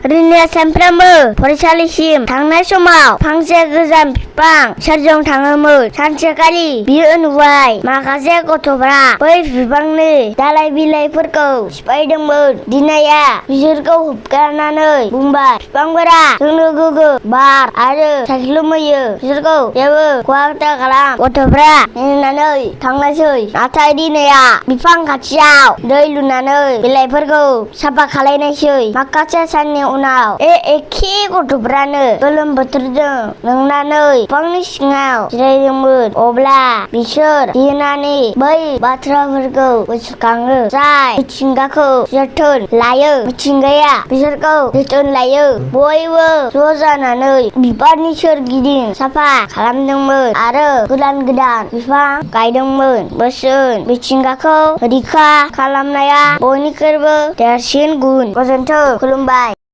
어린이가 सानफ्रोमबो फरायसालिसिम थांनाय समाव फांसे गोजाम बिफां सेरजों थाङोमोन। सानसेखालि बियो नुबाय माखासे गथ'फ्रा बै बिफांनि दालाइ बिलाइफोरखौ सिफायदोंमोन। दिनैया बिसोरखौ होबथानानै बुंबाय, बिफांफोरा जोंनो गोग्गो बार आरो सायख्लुम होयो, बिसोरखौ जेबो खहा दाखालाम। गथ'फ्रा मिनिनानै थांनायसै, नाथाय दिनैया बिफां खाथियाव दै लुनानै बिलाइफोरखौ साफा खालायनायसै। माखासे साननि उनाव एखे गथ'फ्रानो गोलोम बोथोरजों मेंनानै बिफांनि सिङाव जिरायदोंमोन। अब्ला बिसोर दिनानि बै बाथ्राफोरखौ गोसोखाङो, जाय मिथिंगाखौ जोथोन लायो। मिथिंगाया बिसोरखौ जोथोन लायो। बयबो ज' जानानै बिबारनि सोरगिदिं साफा खालामदोंमोन आरो गोदान गोदान बिफां गायदोंमोन। बोसोन मिथिंगाखौ रैखा खालामनाया बयनिख्रुइबो देरसिन गुन। गोजोन्थों, खुलुमबाय।